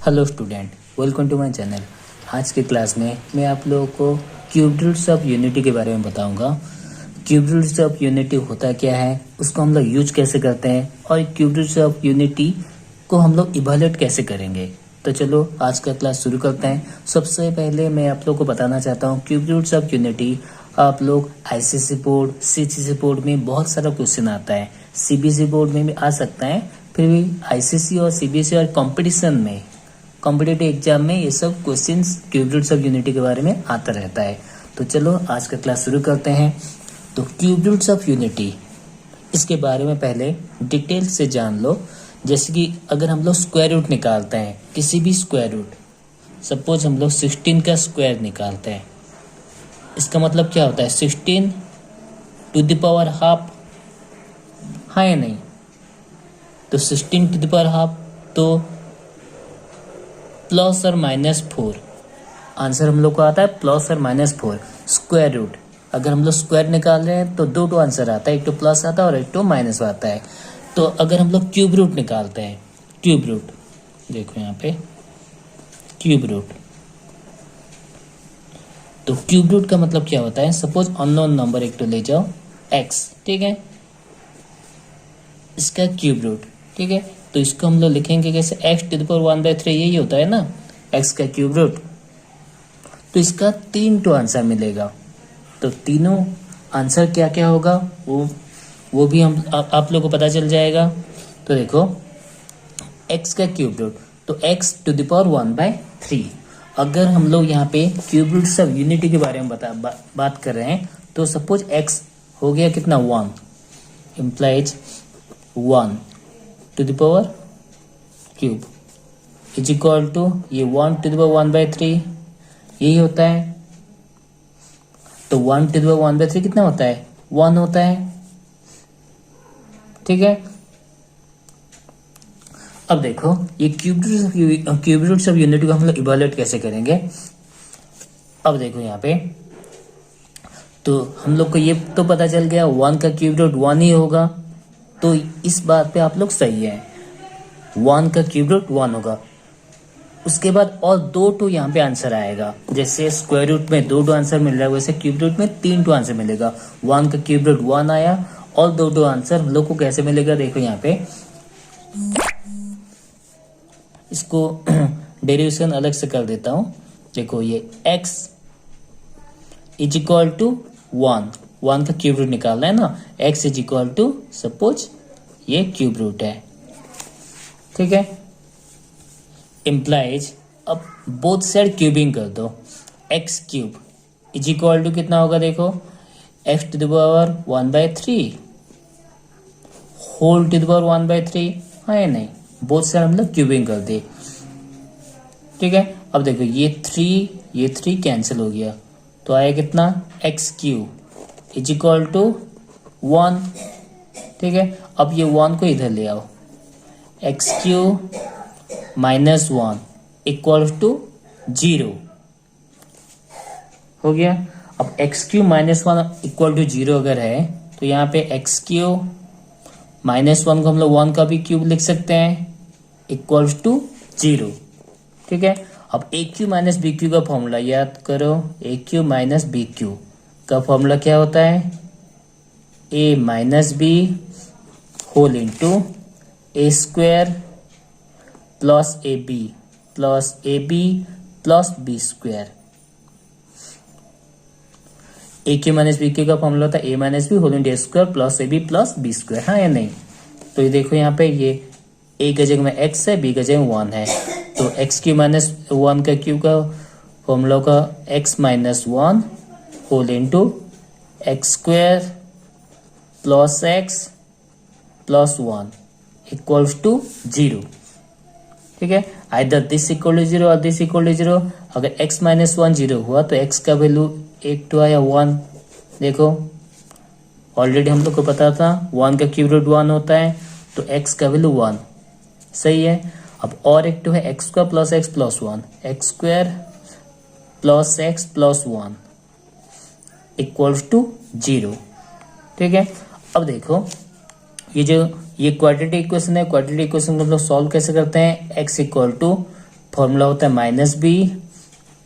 Hello student, welcome to my channel. आज के class में मैं आप लोगों को क्यूब रूट्स ऑफ यूनिटी के बारे में बताऊंगा। क्यूब रूट्स ऑफ यूनिटी होता क्या है, उसको हम लोग यूज कैसे करते हैं और क्यूब रूट्स ऑफ यूनिटी को हम लोग इवैल्यूएट कैसे करेंगे। तो चलो आज का क्लास शुरू करते हैं। सबसे पहले मैं आप लोगों को बताना चाहता हूँ क्यूब रूट्स ऑफ यूनिटी। आप लोग आईसीएसई बोर्ड, सीएचएसई बोर्ड में बहुत सारा क्वेश्चन आता है, सीबीएसई बोर्ड में भी आ सकता है, फिर भी आईसीएसई और सीबीएसई और कंपटीशन में, कॉम्पिटेटिव एग्जाम में ये सब questions cube roots of unity के बारे में आता रहता है। तो चलो आज का क्लास शुरू करते हैं। तो क्यूब रूट्स ऑफ यूनिटी, इसके बारे में पहले डिटेल से जान लो। जैसे कि अगर हम लोग स्क्वायर रूट निकालते हैं, किसी भी स्क्वायर रूट, सपोज हम लोग 16 का स्क्वायर निकालते हैं, इसका मतलब क्या होता है 16 टू द पावर हाफ, हाँ या नहीं। तो 16 टू द पावर हाफ तो प्लस और माइनस 4, आंसर हम लोग को आता है प्लस और माइनस 4। स्क्वायर रूट अगर हम लोग स्क्वायर निकाल रहे हैं तो दो आंसर आता है, एक तो प्लस आता है और एक तो माइनस आता है। तो अगर हम लोग क्यूब रूट निकालते हैं, क्यूब रूट देखो यहाँ पे क्यूब रूट, तो क्यूब रूट का मतलब क्या होता है, सपोज अननोन नंबर एक तो ले जाओ x, ठीक है, इसका क्यूब रूट, ठीक है। तो इसको हम लोग लिखेंगे कैसे, x टू द पावर 1/3, यही होता है ना x का क्यूब रूट। तो इसका 3 तो आंसर मिलेगा। तो तीनों आंसर क्या क्या होगा वो भी हम आप लोग को पता चल जाएगा। तो देखो x का क्यूब रूट, तो x टू द पावर 1/3। अगर हम लोग यहाँ पे क्यूब रूट्स ऑफ यूनिटी के बारे में बात कर रहे हैं, तो सपोज x हो गया कितना 1, implies 1 to the power cube is equal to ये 1 टू द पावर 1/3, यही होता है। तो 1 टू द पावर 1/3 कितना होता है, 1 होता है, ठीक है। अब देखो ये क्यूब रूट्स ऑफ यूनिटी को हम लोग इवैल्यूएट कैसे करेंगे। अब देखो यहाँ पे तो हम लोग को ये तो पता चल गया 1 का क्यूब रूट 1 ही होगा। तो इस बात पे आप लोग सही है, 1 का क्यूब रूट 1 होगा। उसके बाद और 2 तो यहाँ पे आंसर आएगा। जैसे स्क्वायर रूट में 2 आंसर मिल रहा है, वैसे क्यूब रूट में 3 आंसर मिलेगा। 1 का क्यूब रूट 1 आया और 2 आंसर हम लोग को कैसे मिलेगा, देखो यहाँ पे इसको डेरिवेशन अलग से कर देता हूँ। देखो ये x इज इक्वल टू 1 का क्यूब रूट निकालना है ना, x is equal to suppose ये क्यूब रूट है, ठीक है। इम्प्लाइज अब बोथ साइड क्यूबिंग कर दो, x cube is equal to कितना होगा, देखो x to the power 1/3 whole to the power 1/3, हाँ या नहीं। बोथ साइड हम लोग क्यूबिंग कर दे, ठीक है। अब देखो ये 3 कैंसिल हो गया, तो आया कितना x cube is equal to 1, ठीक है। अब ये 1 को इधर ले आओ, x cube minus 1 equal to 0 हो गया। अब x cube minus 1 equal to 0 अगर है, तो यहाँ पे x क्यूब माइनस 1 को हम लोग 1 का भी क्यूब लिख सकते हैं इक्वल टू 0, ठीक है। अब a cube minus b cube का फॉर्मूला याद करो, a cube minus b cube का फॉर्मूला क्या होता है, a minus b whole into a square plus a b plus b square. A cube minus b cube का फॉर्मूला होता है a minus b whole into a square plus a b plus b square, हाँ या नहीं। तो ये देखो यहाँ पे ये ए का जगह में x है, बी का जगह में 1 है, तो x क्यू माइनस 1 का क्यू का फॉर्मूला का x minus 1 whole into x square plus x plus 1 equals to 0, ठीक है। आइदर दिस इक्वल टू 0 और दिस इक्वल टू 0। अगर x माइनस 1 0 हुआ तो x का वैल्यू 1 तो आया 1। देखो ऑलरेडी हम लोग को पता था 1 का क्यूब रूट 1 होता है, तो x का वैल्यू 1 सही है। अब और एक तो है x square plus x plus 1, x square plus x plus 1 equals to 0, ठीक है। अब देखो ये क्वाड्रेटिक इक्वेशन है, क्वाड्रेटिक इक्वेशन को हम लोग सॉल्व कैसे करते हैं, x इक्वल टू फॉर्मूला होता है minus b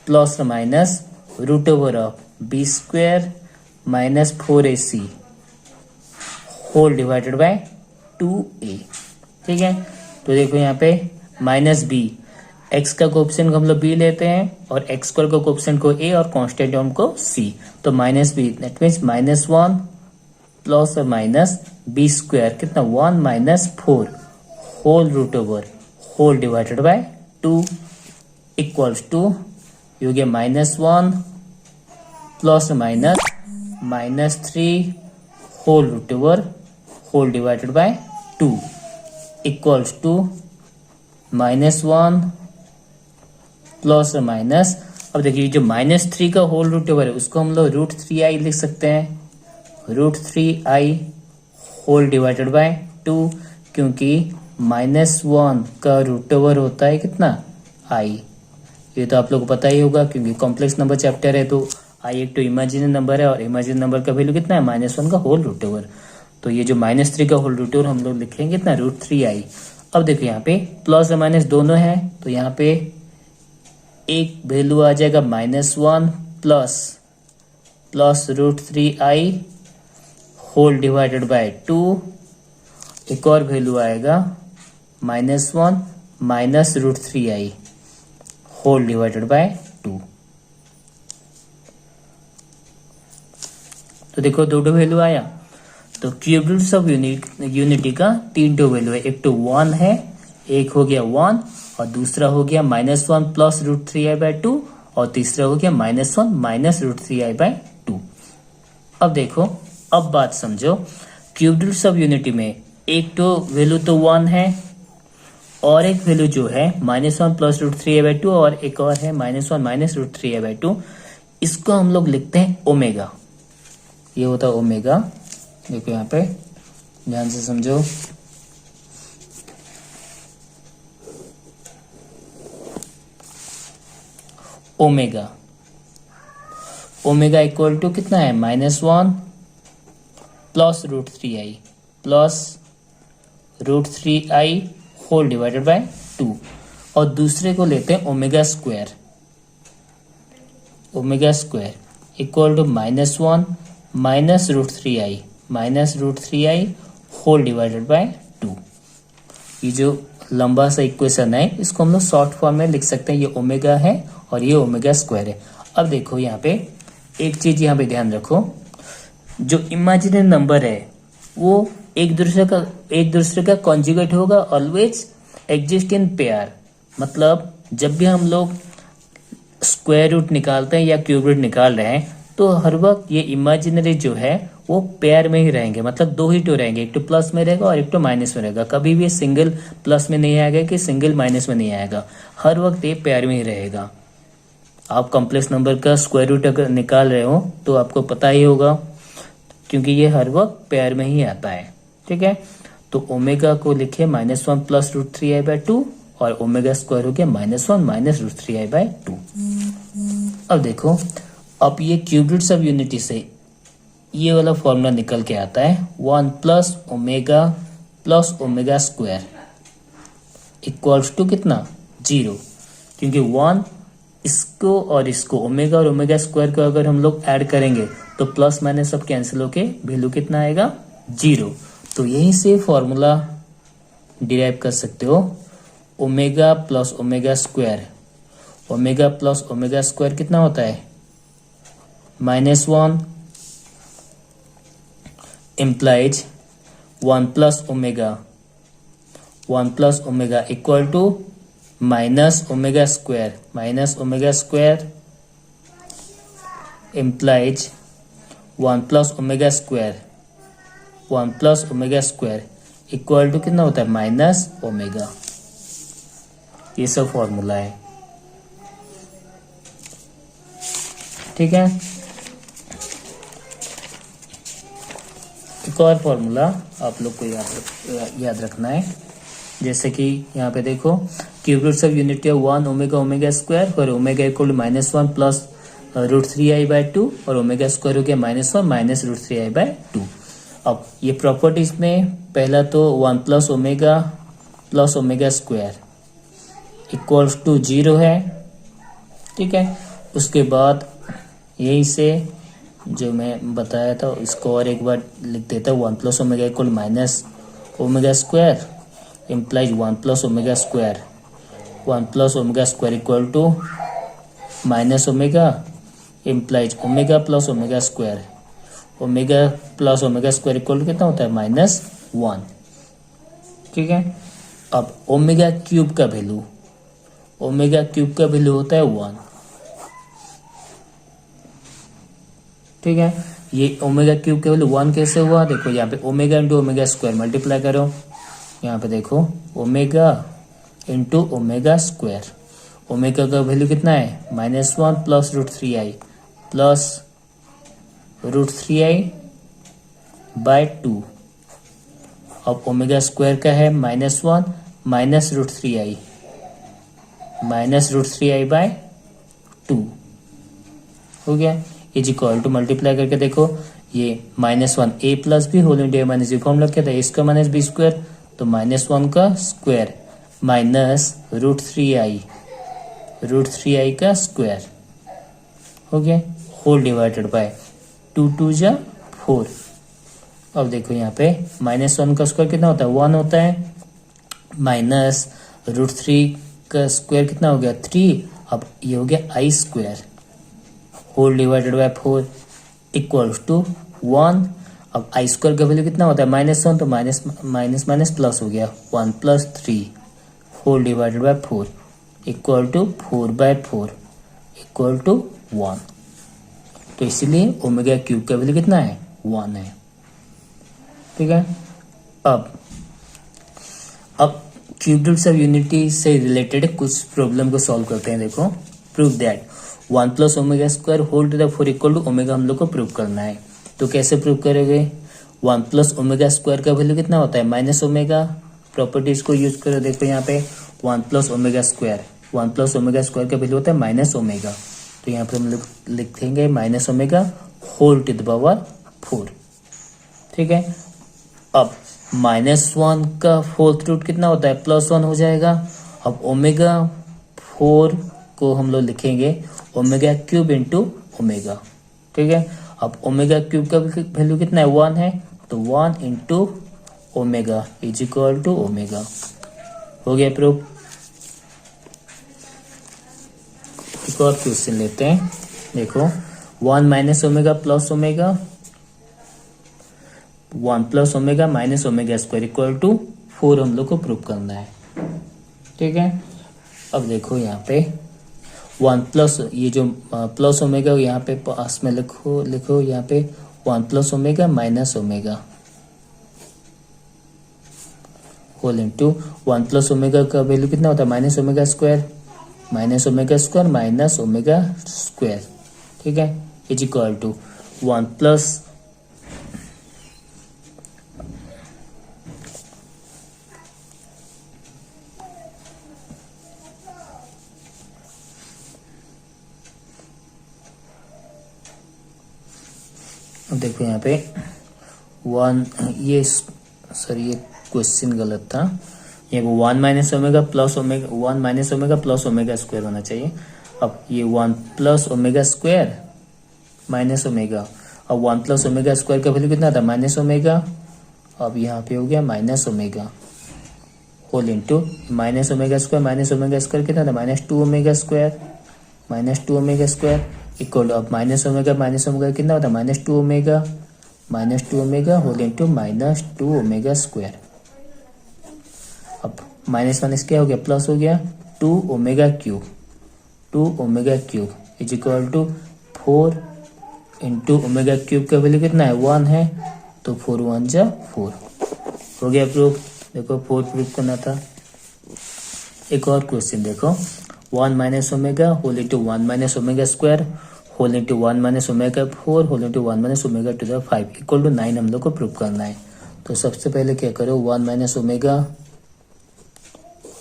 plus minus root over of b square minus 4ac whole divided by 2a। ठीक है, तो देखो यहाँ पे माइनस बी, एक्स का कोएफिशिएंट को हम लोग बी लेते हैं और एक्स स्क्वायर को कोएफिशिएंट को ए और कांस्टेंट टर्म को सी, तो minus B that means -1 plus और माइनस बी स्क्वायर कितना 1 minus 4 whole root over whole divided by 2 equals to ये हो गया -1 plus minus 3 whole root over whole divided by 2 equals to -1 plus minus, अब देखिए जो -3 का होल रूट ओवर है उसको हम लोग √3i लिख सकते हैं, √3i होल डिवाइडेड बाय 2, क्योंकि -1 का रूट ओवर होता है कितना i। ये तो आप लोग को पता ही होगा क्योंकि कॉम्प्लेक्स नंबर चैप्टर है, तो i एक तो इमेजिनरी नंबर है और इमेजिनरी नंबर का वैल्यू कितना है -1 का होल रूट ओवर। तो ये जो -3 का होल रूट ओवर हम लोग लिखेंगे कितना √3i। अब देखो यहाँ पे प्लस और माइनस दोनों है, तो यहाँ पे एक वैल्यू आ जाएगा -1 plus √3i whole divided by 2, एक और वैल्यू आएगा -1 minus √3i whole divided by 2। तो देखो दो वैल्यू आया, तो क्यूब रूट्स ऑफ यूनिटी का 3 वैल्यू है, एक तो 1 है, एक हो गया 1 और दूसरा हो गया -1 प्लस √3i बाय 2 और तीसरा हो गया -1 माइनस √3i बाय 2। अब देखो, अब बात समझो, क्यूब रूट्स ऑफ यूनिटी में एक तो वैल्यू तो 1 है और एक वैल्यू जो है -1 प्लस √3i बाय 2 और एक और है -1 माइनस √3i बाय 2। इसको हम लोग लिखते हैं ओमेगा, ये होता है ओमेगा। देखो यहाँ पे ध्यान से समझो, ओमेगा ओमेगा इक्वल टू कितना है -1 plus √3i plus √3i whole divided by 2 और दूसरे को लेते हैं omega square equal to -1 minus √3i whole divided by 2। ये जो लंबा सा इक्वेशन है इसको हम लोग शॉर्ट फॉर्म में लिख सकते हैं, ये ओमेगा है और ये ओमेगा स्क्वायर है। अब देखो यहाँ पे एक चीज यहाँ पे ध्यान रखो, जो इमेजिनरी नंबर है वो एक दूसरे का कॉन्जुगेट होगा, ऑलवेज एग्जिस्ट इन पेयर। मतलब जब भी हम लोग स्क्वायर रूट निकालते हैं या क्यूब रूट निकाल रहे हैं तो हर वक्त ये इमेजिनरी जो है वो पेयर में ही रहेंगे, मतलब दो ही टो रहेंगे, एक तो प्लस में रहेगा और एक तो माइनस में रहेगा। कभी भी सिंगल प्लस में नहीं आएगा कि सिंगल माइनस में नहीं आएगा, हर वक्त ये पेयर में ही रहेगा। आप कॉम्प्लेक्स नंबर का स्क्वायर रूट अगर निकाल रहे हो तो आपको पता ही होगा, क्योंकि ये हर वक्त पेयर में ही आता है। ठीक है, तो ओमेगा को लिखे -1 प्लस √3i बाय 2 और ओमेगा स्क्वायर हो गया -1 माइनस √3i बाय 2। अब देखो, अब ये क्यूब रूट्स ऑफ यूनिटी से ये वाला फॉर्मूला निकल के आता है 1 plus omega square equals to कितना 0, क्योंकि 1 इसको और इसको ओमेगा और ओमेगा स्क्वायर को अगर हम लोग ऐड करेंगे तो प्लस माइनस सब कैंसिल होके वैल्यू कितना आएगा 0। तो यहीं से फॉर्मूला डिराइव कर सकते हो, ओमेगा प्लस ओमेगा स्क्वायर कितना होता है -1 implies 1 plus omega equal to minus omega square implies 1 plus omega square equal to कितना होता है -ओमेगा। ये सब फॉर्मूला है। ठीक है, एक और फॉर्मूला आप लोग को याद रखना है, जैसे कि यहाँ पे देखो cube roots of unity of 1 omega square और omega equal to -1 plus √3i by 2 और ओमेगा स्क्वायर हो गया -1 माइनस √3i बाय 2। अब ये प्रॉपर्टीज में पहला तो 1 plus omega square equals to 0 है। ठीक है, उसके बाद यहीं से जो मैं बताया था इसको और एक बार लिख देता हूँ। 1 plus omega equal minus omega square implies 1 plus omega square. 1 plus omega square equal to minus omega implies omega plus omega square. Omega plus omega square equal to कितना होता है? -1। ठीक है, अब ओमेगा क्यूब का वैल्यू, ओमेगा क्यूब का value होता है 1। ठीक है, ये ओमेगा क्यूब का वैल्यू 1 कैसे हुआ? देखो यहाँ पे omega into omega square multiply करो। यहाँ पे देखो omega into omega square. Omega का वैल्यू कितना है? -1 plus √3i plus √3i by 2। अब ओमेगा स्क्वायर का है -1 माइनस √3i बाय 2 हो गया। इज इक्वल टू मल्टीप्लाई करके देखो, ये -1 a plus b whole into a minus b form लग था, इसका माइनस बी स्क्वायर, तो -1 का स्क्वायर माइनस √3i का स्क्वायर हो गया, होल डिवाइडेड बाय 2 2 जा 4। अब देखो यहाँ पे -1 का स्क्वायर कितना होता है? 1 होता है, माइनस √3 का स्क्वायर कितना हो गया? 3। अब ये हो गया i square whole divided by 4 equals to 1। अब i स्क्वायर का वैल्यू कितना होता है? -1, तो माइनस माइनस माइनस प्लस हो गया 1 plus 3 whole divided by 4 equal to 4/4 equal to 1। तो इसलिए ओमेगा क्यूब का वैल्यू कितना है? 1 है। ठीक है, अब क्यूब रूट्स ऑफ यूनिटी से रिलेटेड कुछ प्रॉब्लम को सॉल्व करते हैं। देखो, prove that 1 plus omega square whole to the 4 equal to omega हम लोग को प्रूव करना है। तो कैसे प्रूव करेंगे? 1 प्लस ओमेगा स्क्वायर का वैल्यू कितना होता है? Minus omega. प्रॉपर्टीज को यूज करो। देखो यहाँ पे 1 plus omega square, 1 plus omega square का वैल्यू होता है माइनस ओमेगा, तो यहाँ पे हम लोग लिखेंगे minus omega whole to the power 4। ठीक है, अब -1 का फोर्थ रूट कितना होता है? +1 हो जाएगा। अब ओमेगा 4 को हम लोग लिखेंगे ओमेगा क्यूब इंटू ओमेगा। ठीक है, अब ओमेगा क्यूब का वैल्यू कितना है? 1 है, तो 1 into omega is equal to omega. हो गया प्रूफ। एक और क्वेश्चन लेते हैं। देखो, 1 minus omega plus omega, 1 plus omega minus omega square equal to 4 हम लोग को प्रूव करना है। ठीक है, अब देखो यहाँ पे 1 प्लस, ये जो प्लस ओमेगा यहाँ पे पास में लिखो यहाँ पे 1 plus omega minus omega whole into 1 plus omega का वैल्यू कितना होता है? Minus omega square minus omega square. ठीक है, इज इक्वल टू 1 प्लस देखो यहाँ पे 1, ये सॉरी ये क्वेश्चन गलत था। ये 1 minus omega plus omega, 1 minus omega plus omega square होना चाहिए। अब ये 1 plus omega square minus omega, अब 1 प्लस ओमेगा स्क्वायर का वैल्यू कितना था? Minus omega. अब यहाँ पे हो गया minus omega whole into minus omega square कितना था? -2 ओमेगा स्क्वायर इक्वल, अब माइनस ओमेगा कितना होता है? -2 omega whole into -2 omega square. अब माइनस माइनस क्या हो गया? प्लस हो गया 2 omega cube is equal to 4 into omega cube का वैल्यू कितना है? 1 है, तो 4 1 जा 4 हो गया प्रूफ। देखो 4 प्रूफ करना था। एक और क्वेश्चन देखो, 1 minus omega whole into 1 minus omega square whole into 1 minus omega 4 whole into 1 minus omega to the 5 equal to 9 हम लोग को प्रूव करना है। तो सबसे पहले क्या करो, 1 minus omega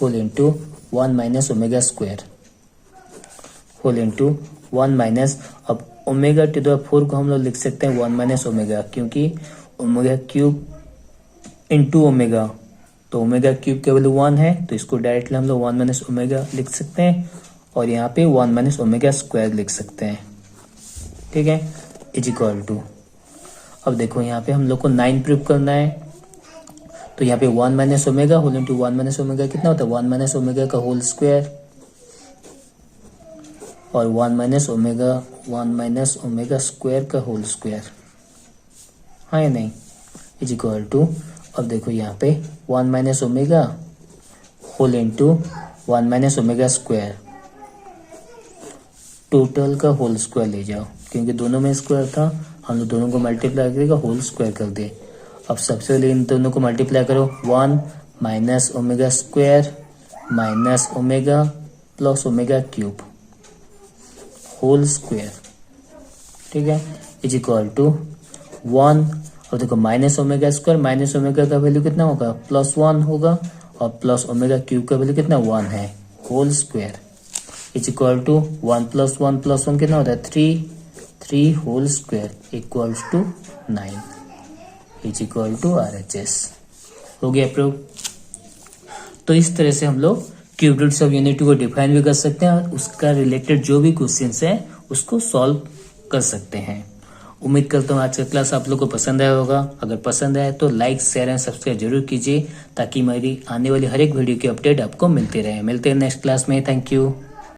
whole into 1 minus omega square whole into 1 minus, अब ओमेगा टू द 4 को हम लोग लिख सकते हैं 1 माइनस ओमेगा, क्योंकि ओमेगा क्यूब इंटू ओमेगा तो ओमेगा क्यूब की वैल्यू 1 है, तो इसको डायरेक्टली हम लोग 1 माइनस ओमेगा लिख सकते हैं और यहाँ पे 1 माइनस ओमेगा स्क्वायर लिख सकते हैं। ठीक है, इज इक्वल टू, अब देखो यहाँ पे हम लोग को 9 प्रूव करना है, तो यहाँ पे 1 minus omega whole into 1 minus omega कितना होता है 1 माइनस ओमेगा का होल स्क्वायर और 1 माइनस ओमेगा स्क्वायर का होल स्क्वायर, हाँ या नहीं, इज इक्वल टू, अब देखो यहाँ पे 1 minus omega whole into 1 minus omega square, total का होल स्क्वायर ले जाओ क्योंकि दोनों में स्क्वायर था, हम लोग दोनों को मल्टीप्लाई करके होल स्क्वायर कर दे। अब सबसे पहले इन दोनों को मल्टीप्लाई करो, 1 minus omega square minus omega plus omega cube whole square, ठीक है, इज इक्वल टू 1, और देखो minus omega square, minus omega का वैल्यू कितना होगा +1 होगा और प्लस ओमेगा क्यूब का वैल्यू कितना 1 है, whole square is equal to 1 + 1 + 1 कितना होता है 3 whole square equals to 9 is equal to RHS। हो गया प्रूव। तो इस तरह से हम लोग क्यूब रूट्स ऑफ यूनिटी को डिफाइन भी कर सकते हैं और उसका रिलेटेड जो भी क्वेश्चंस है उसको सॉल्व कर सकते हैं। उम्मीद करता हूँ आज का क्लास आप लोग को पसंद आया होगा। अगर पसंद आए तो लाइक शेयर एंड सब्सक्राइब जरूर कीजिए ताकि मेरी आने वाली हर एक वीडियो की अपडेट आपको मिलती रहे। मिलते हैं नेक्स्ट क्लास में। Thank you.